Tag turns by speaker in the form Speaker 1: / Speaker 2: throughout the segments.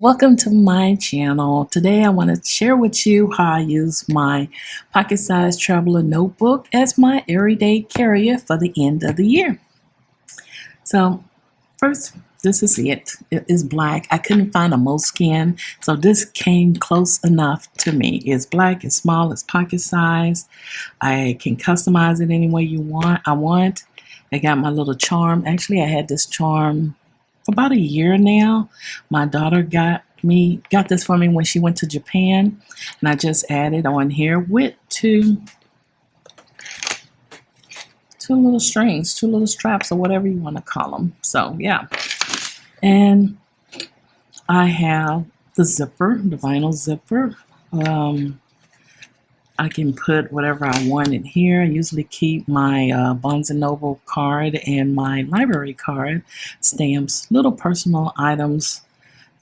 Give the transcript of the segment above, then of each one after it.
Speaker 1: Welcome to my channel. Today I want to share with you how I use my pocket-sized traveler notebook as my everyday carrier for the end of the year. So first, this is it. It is black. I couldn't find a moleskin, so this came close enough to me. It's black, it's small, it's pocket-sized. I can customize it any way I want. I got my little charm. Actually, I had this charm for about a year now. My daughter got this for me when she went to Japan, and I just added on here with two little strings, two little straps, or whatever you want to call them. So yeah, and I have the zipper, the vinyl zipper. I can put whatever I want in here. I usually keep my Barnes & Noble card and my library card, stamps, little personal items.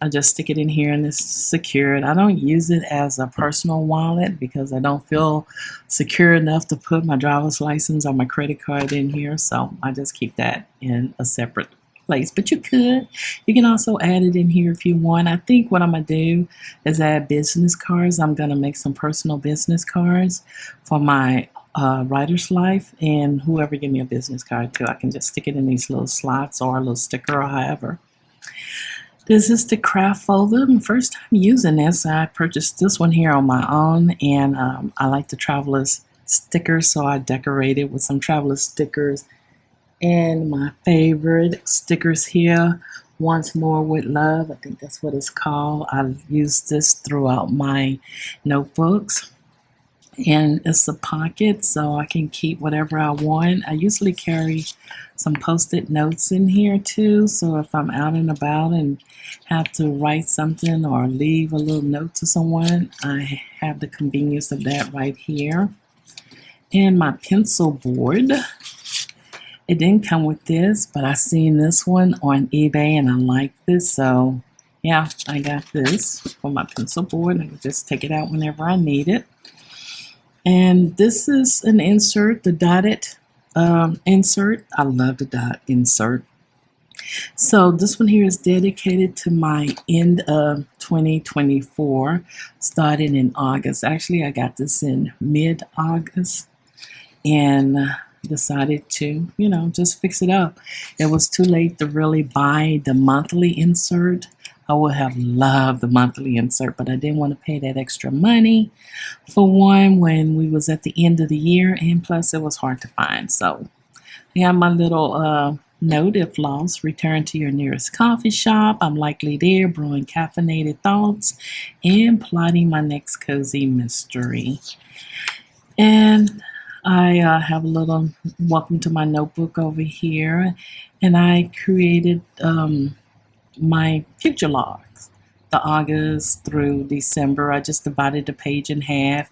Speaker 1: I just stick it in here and it's secured. I don't use it as a personal wallet because I don't feel secure enough to put my driver's license or my credit card in here. So I just keep that in a separate place. But you can also add it in here if you want. I think what I'm gonna do is add business cards. I'm gonna make some personal business cards for my writer's life, and whoever give me a business card too, I can just stick it in these little slots or a little sticker or however. This is the craft folder. First time using this. I purchased this one here on my own, and I like the traveler's stickers, so I decorated with some traveler stickers. And my favorite stickers here, Once More with Love. I think that's what it's called. I use this throughout my notebooks. And it's a pocket, so I can keep whatever I want. I usually carry some post-it notes in here too, so if I'm out and about and have to write something or leave a little note to someone, I have the convenience of that right here. And my pencil board. It didn't come with this, but I seen this one on eBay and I like this, so yeah, I got this for my pencil board. I can just take it out whenever I need it. And this is an insert, the dotted insert. I love the dot insert. So this one here is dedicated to my end of 2024, starting in August. Actually, I got this in mid-August and decided to, just fix it up. It was too late to really buy the monthly insert. I would have loved the monthly insert, but I didn't want to pay that extra money for one when we was at the end of the year, and plus it was hard to find. So I have my little note: if lost, return to your nearest coffee shop. I'm likely there brewing caffeinated thoughts and plotting my next cozy mystery. And I have a little welcome to my notebook over here, and I created my future logs, the August through December. I just divided the page in half,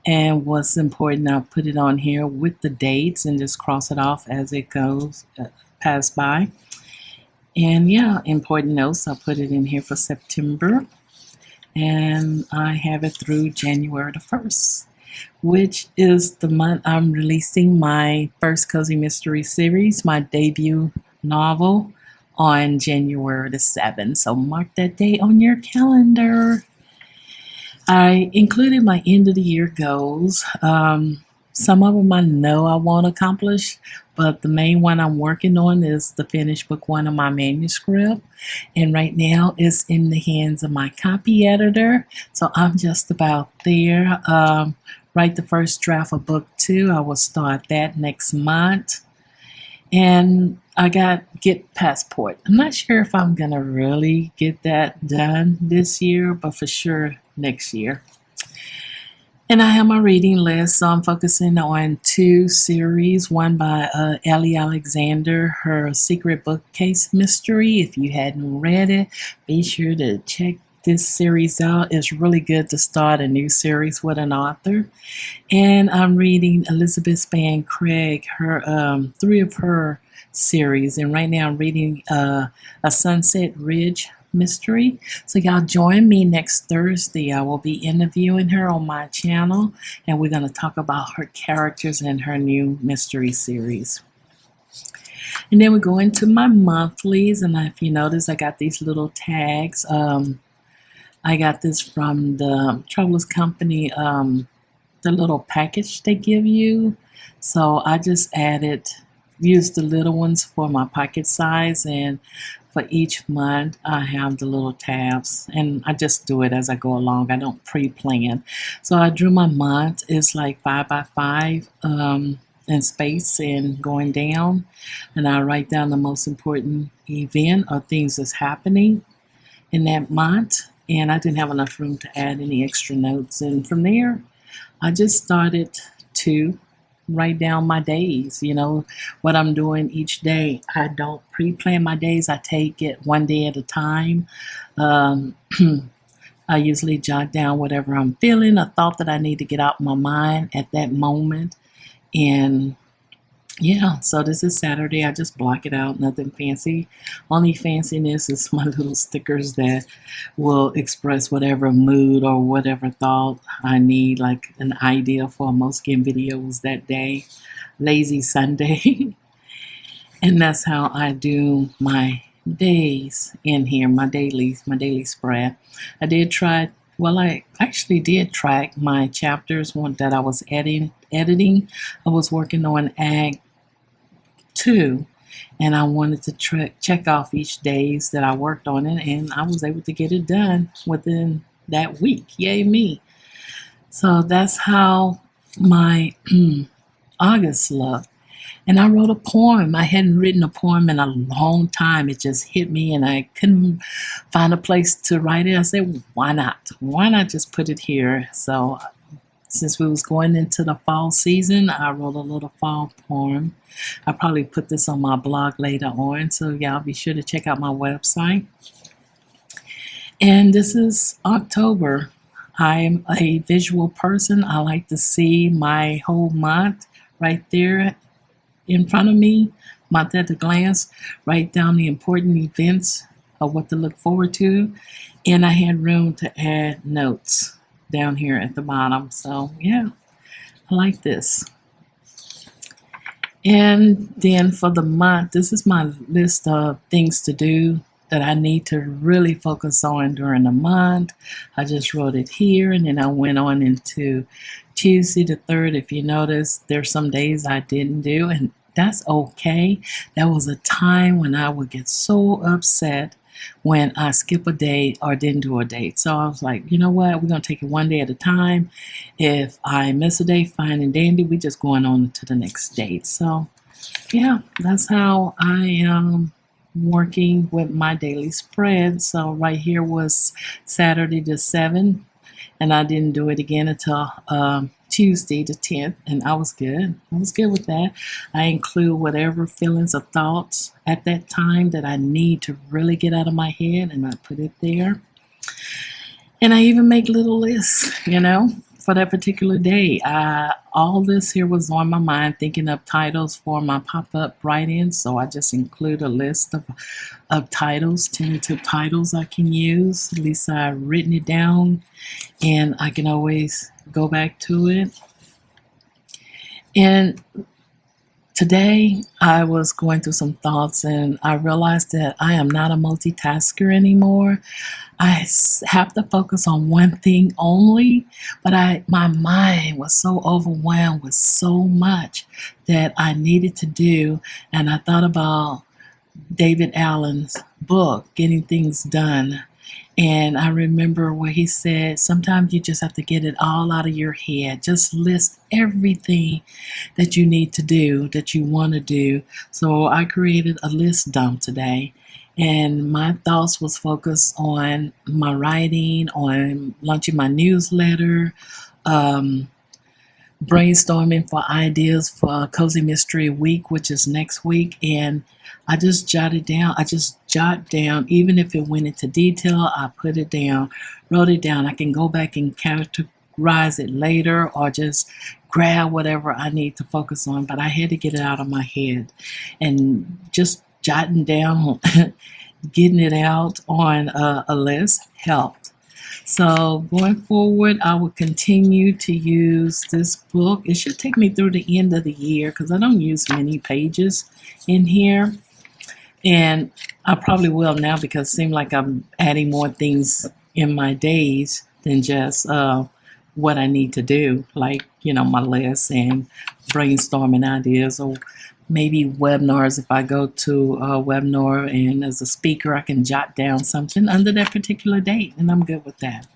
Speaker 1: and what's important, I'll put it on here with the dates and just cross it off as it goes, pass by. And yeah, important notes, I'll put it in here for September, and I have it through January the 1st, which is the month I'm releasing my first Cozy Mystery series, my debut novel, on January the 7th. So mark that date on your calendar. I included my end of the year goals. Some of them I know I won't accomplish, but the main one I'm working on is to finish book 1 of my manuscript. And right now it's in the hands of my copy editor. So I'm just about there. Write the first draft of book 2. I will start that next month. And I got Get Passport. I'm not sure if I'm gonna really get that done this year, but for sure next year. And I have my reading list, so I'm focusing on 2 series. One by Ellie Alexander, her Secret Bookcase Mystery. If you hadn't read it, be sure to check this series out. It's really good to start a new series with an author. And I'm reading Elizabeth Spann Craig, her 3 of her series, and right now I'm reading a Sunset Ridge mystery. So y'all join me next Thursday. I will be interviewing her on my channel, and we're going to talk about her characters and her new mystery series. And then we go into my monthlies, and if you notice, I got these little tags. I got this from the Travelers Company, the little package they give you. So I just used the little ones for my pocket size, and for each month I have the little tabs, and I just do it as I go along. I don't pre-plan. So I drew my month. It's like 5 by 5 in space and going down, and I write down the most important event or things that's happening in that month. And I didn't have enough room to add any extra notes, and from there I just started to write down my days, what I'm doing each day. I don't pre plan my days, I take it one day at a time. Um, I usually jot down whatever I'm feeling, a thought that I need to get out my mind at that moment. And yeah, so this is Saturday. I just block it out, nothing fancy. Only fanciness is my little stickers that will express whatever mood or whatever thought I need, like an idea for a Moskin videos that day. Lazy Sunday. And that's how I do my days in here, my daily spread. I did try, well, I actually did track my chapters one that I was editing. I was working on Act 2, and I wanted to check off each days that I worked on it, and I was able to get it done within that week. Yay me. So that's how my August looked. And I wrote a poem. I hadn't written a poem in a long time. It just hit me, and I couldn't find a place to write it. I said, why not? Why not just put it here? So since we was going into the fall season, I wrote a little fall poem. I'll probably put this on my blog later on, so y'all be sure to check out my website. And this is October. I'm a visual person. I like to see my whole month right there in front of me, month at a glance, write down the important events of what to look forward to. And I had room to add notes down here at the bottom. So yeah, I like this. And then for the month, this is my list of things to do that I need to really focus on during the month. I just wrote it here, and then I went on into Tuesday the 3rd. If you notice, there's some days I didn't do, and that's okay. That was a time when I would get so upset when I skip a day or didn't do a date. So I was like, you know what? We're going to take it one day at a time. If I miss a day, fine and dandy. We just going on to the next date. So yeah, that's how I am working with my daily spread. So right here was Saturday the 7th, and I didn't do it again until Tuesday the 10th, and I was good. I was good with that. I include whatever feelings or thoughts at that time that I need to really get out of my head, and I put it there. And I even make little lists, for that particular day. All this here was on my mind, thinking of titles for my pop-up write-ins, so I just include a list of titles, tentative titles I can use. At least I've written it down, and I can always go back to it. And today I was going through some thoughts, and I realized that I am not a multitasker anymore. I have to focus on one thing only, but my mind was so overwhelmed with so much that I needed to do, and I thought about David Allen's book, Getting Things Done. And I remember where he said, sometimes you just have to get it all out of your head. Just list everything that you need to do, that you want to do. So I created a list dump today. And my thoughts was focused on my writing, on launching my newsletter, brainstorming for ideas for Cozy Mystery Week, which is next week. And I just jotted down. I just jot down, even if it went into detail, I put it down, wrote it down. I can go back and categorize it later, or just grab whatever I need to focus on. But I had to get it out of my head, and just jotting down, getting it out on a list helped. So going forward, I will continue to use this book. It should take me through the end of the year because I don't use many pages in here. And I probably will now because it seems like I'm adding more things in my days than just what I need to do, like, my list and brainstorming ideas, or maybe webinars. If I go to a webinar and as a speaker, I can jot down something under that particular date, and I'm good with that.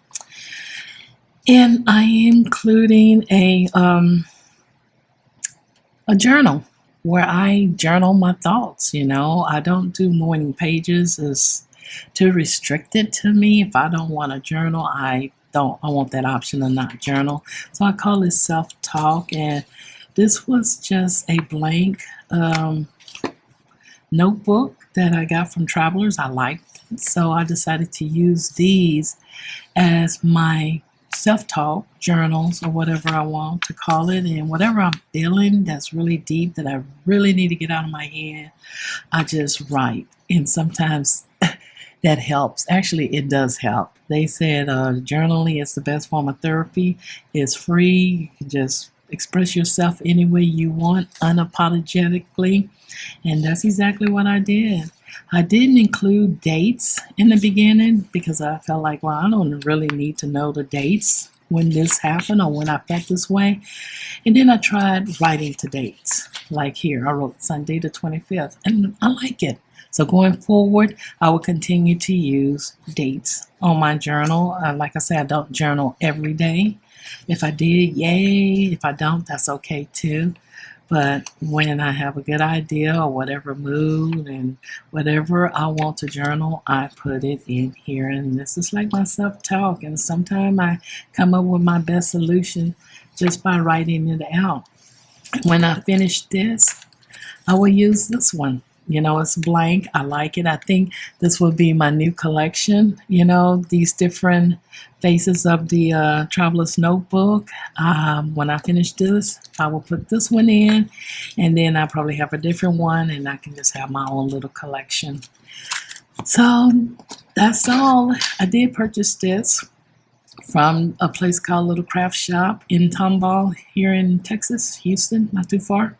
Speaker 1: And I am including a journal where I journal my thoughts. I don't do morning pages. It's too restricted to me. If I don't want to journal, I want that option to not journal. So I call it self-talk, and this was just a blank notebook that I got from Travelers. I liked it, so I decided to use these as my self-talk journals, or whatever I want to call it. And whatever I'm feeling that's really deep, that I really need to get out of my head, I just write. And sometimes that helps. Actually, it does help. They said journaling is the best form of therapy. It's free. You can just express yourself any way you want, unapologetically. And that's exactly what I did. I didn't include dates in the beginning because I felt like, well, I don't really need to know the dates when this happened or when I felt this way. And then I tried writing to dates. Like here, I wrote Sunday the 25th, and I like it. So going forward, I will continue to use dates on my journal. Like I said, I don't journal every day. If I did, yay. If I don't, that's okay too. But when I have a good idea or whatever mood and whatever I want to journal, I put it in here. And this is like my self-talk. And sometimes I come up with my best solution just by writing it out. When I finish this, I will use this one. It's blank. I like it. I think this will be my new collection. These different faces of the Traveler's Notebook. When I finish this, I will put this one in, and then I probably have a different one, and I can just have my own little collection. So that's all. I did purchase this from a place called Little Craft Shop in Tomball here in Texas, Houston, not too far.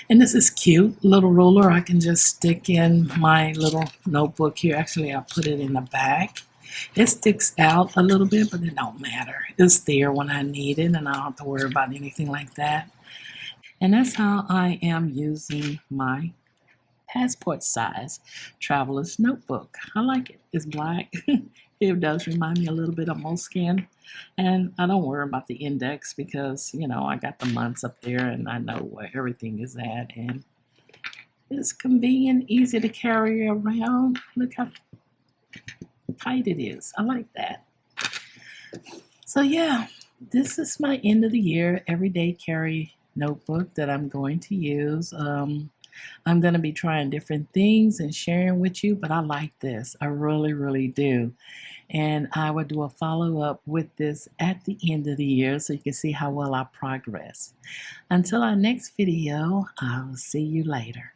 Speaker 1: And this is cute, little ruler. I can just stick in my little notebook here. Actually, I'll put it in the back. It sticks out a little bit, but it don't matter. It's there when I need it, and I don't have to worry about anything like that. And that's how I am using my passport size Traveler's Notebook. I like it. It's black. It does remind me a little bit of Moleskine. And I don't worry about the index because, I got the months up there and I know where everything is at. And it's convenient, easy to carry around. Look how tight it is. I like that. So yeah, this is my end of the year everyday carry notebook that I'm going to use. I'm going to be trying different things and sharing with you, but I like this. I really, really do. And I will do a follow-up with this at the end of the year so you can see how well I progress. Until our next video, I'll see you later.